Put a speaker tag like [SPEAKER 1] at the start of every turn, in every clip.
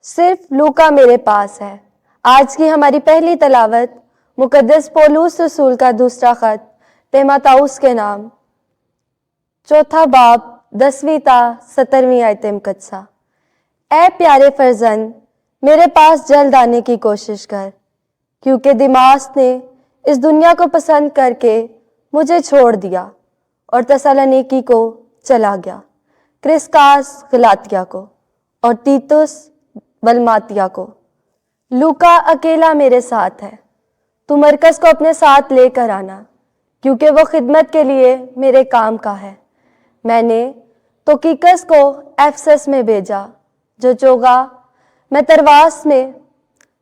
[SPEAKER 1] صرف لوکا میرے پاس ہے۔ آج کی ہماری پہلی تلاوت مقدس پولوس رسول کا دوسرا خط تیموتھوس کے نام، چوتھا باب 10ویں تا 17ویں آیت مقدسہ۔ اے پیارے فرزند، میرے پاس جلد آنے کی کوشش کر، کیونکہ دماس نے اس دنیا کو پسند کر کے مجھے چھوڑ دیا اور تسالونیکی کو چلا گیا، کرسکاس غلاطیہ کو اور تیتس بلماتیا کو۔ لوکا اکیلا میرے ساتھ ہے۔ تو مرکز کو اپنے ساتھ لے کر آنا، کیونکہ وہ خدمت کے لیے میرے کام کا ہے۔ میں نے توکیکس کو ایفسس میں بھیجا، جو چوگا میں ترواس میں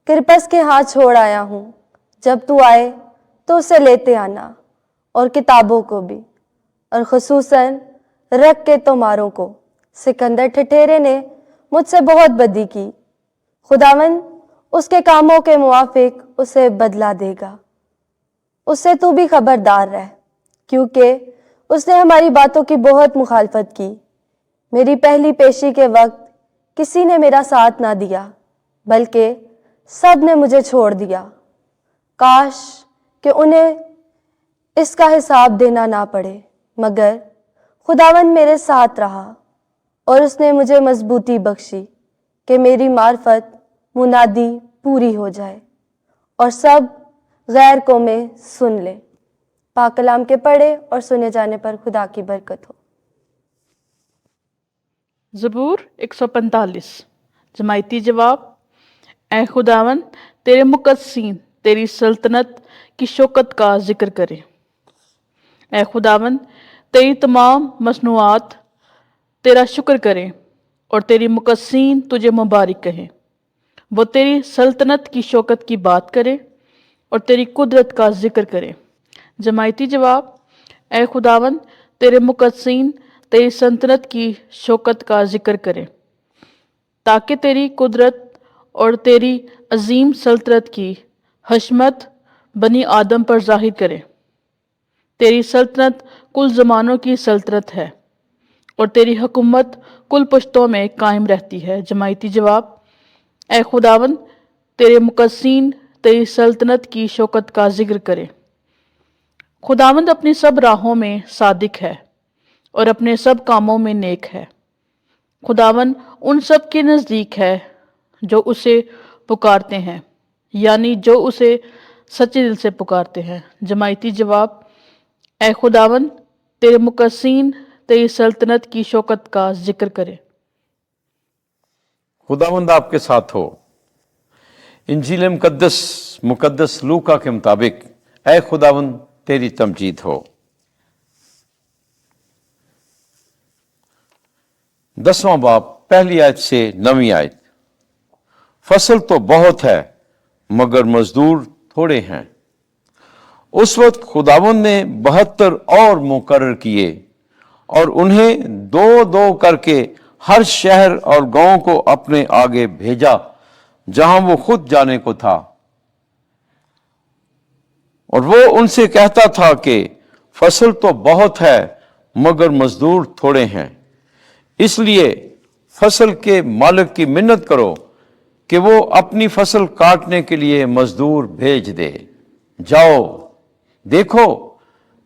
[SPEAKER 1] کرپس کے ہاں چھوڑ آیا ہوں۔ جب تو آئے تو اسے لیتے آنا، اور کتابوں کو بھی، اور خصوصاً رکھ کے تمہاروں کو۔ سکندر ٹھٹھیرے نے مجھ سے بہت بدی کی، خداوند اس کے کاموں کے موافق اسے بدلہ دے گا۔ اس سے تو بھی خبردار رہ، کیونکہ اس نے ہماری باتوں کی بہت مخالفت کی۔ میری پہلی پیشی کے وقت کسی نے میرا ساتھ نہ دیا، بلکہ سب نے مجھے چھوڑ دیا۔ کاش کہ انہیں اس کا حساب دینا نہ پڑے، مگر خداوند میرے ساتھ رہا، اور اس نے مجھے مضبوطی بخشی کہ میری معرفت منادی پوری ہو جائے اور سب غیر قومیں سن لے۔ پاک کلام کے پڑھے اور سنے جانے پر خدا کی برکت ہو۔
[SPEAKER 2] زبور 145۔ جماعتی جواب: اے خداوند، تیرے مقدسین تیری سلطنت کی شوکت کا ذکر کریں۔ اے خداوند، تیری تمام مصنوعات تیرا شکر کریں، اور تیری مقدسین تجھے مبارک کہیں۔ وہ تیری سلطنت کی شوکت کی بات کریں اور تیری قدرت کا ذکر کریں۔ جماعتی جواب: اے خداوند، تیرے مقدسین تیری سلطنت کی شوکت کا ذکر کریں، تاکہ تیری قدرت اور تیری عظیم سلطنت کی حشمت بنی آدم پر ظاہر کرے۔ تیری سلطنت کل زمانوں کی سلطنت ہے، اور تیری حکومت کل پشتوں میں قائم رہتی ہے۔ جماعتی جواب: اے خداوند، تیرے مقدسین تیری سلطنت کی شوکت کا ذکر کرے۔ خداوند اپنی سب راہوں میں صادق ہے اور اپنے سب کاموں میں نیک ہے۔ خداوند ان سب کے نزدیک ہے جو اسے پکارتے ہیں، یعنی جو اسے سچے دل سے پکارتے ہیں۔ جماعتی جواب: اے خداوند، تیرے مقدسین تیری سلطنت کی شوکت کا ذکر کرے۔
[SPEAKER 3] خداوند آپ کے ساتھ ہو۔ انجیل مقدس لوکا کے مطابق اے خداوند تیری تمجید ہو۔ 10واں باب پہلی آیت سے 9ویں آیت۔ فصل تو بہت ہے مگر مزدور تھوڑے ہیں۔ اس وقت خداوند نے 72 اور مقرر کیے اور انہیں دو دو کر کے ہر شہر اور گاؤں کو اپنے آگے بھیجا جہاں وہ خود جانے کو تھا، اور وہ ان سے کہتا تھا کہ فصل تو بہت ہے مگر مزدور تھوڑے ہیں، اس لیے فصل کے مالک کی منت کرو کہ وہ اپنی فصل کاٹنے کے لیے مزدور بھیج دے۔ جاؤ، دیکھو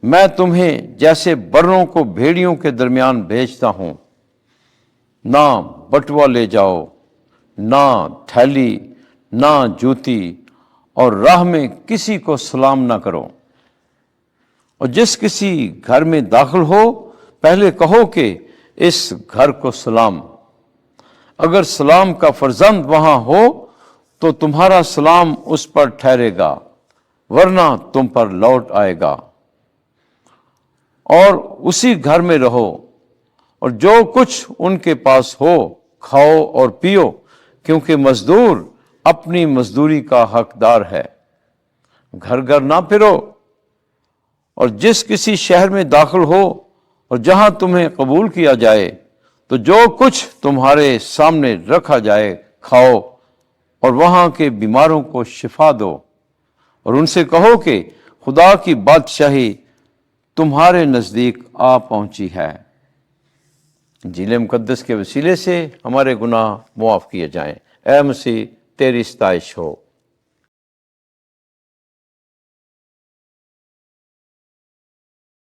[SPEAKER 3] میں تمہیں جیسے بروں کو بھیڑیوں کے درمیان بھیجتا ہوں۔ نہ بٹوا لے جاؤ، نہ تھیلی، نہ جوتی، اور راہ میں کسی کو سلام نہ کرو۔ اور جس کسی گھر میں داخل ہو پہلے کہو کہ اس گھر کو سلام۔ اگر سلام کا فرزند وہاں ہو تو تمہارا سلام اس پر ٹھہرے گا، ورنہ تم پر لوٹ آئے گا۔ اور اسی گھر میں رہو، اور جو کچھ ان کے پاس ہو کھاؤ اور پیو، کیونکہ مزدور اپنی مزدوری کا حقدار ہے۔ گھر گھر نہ پھرو، اور جس کسی شہر میں داخل ہو اور جہاں تمہیں قبول کیا جائے تو جو کچھ تمہارے سامنے رکھا جائے کھاؤ، اور وہاں کے بیماروں کو شفا دو، اور ان سے کہو کہ خدا کی بادشاہی تمہارے نزدیک آ پہنچی ہے۔ انجیل مقدس کے وسیلے سے ہمارے گناہ معاف کیے جائیں۔ اے مسیح تیری ستائش ہو۔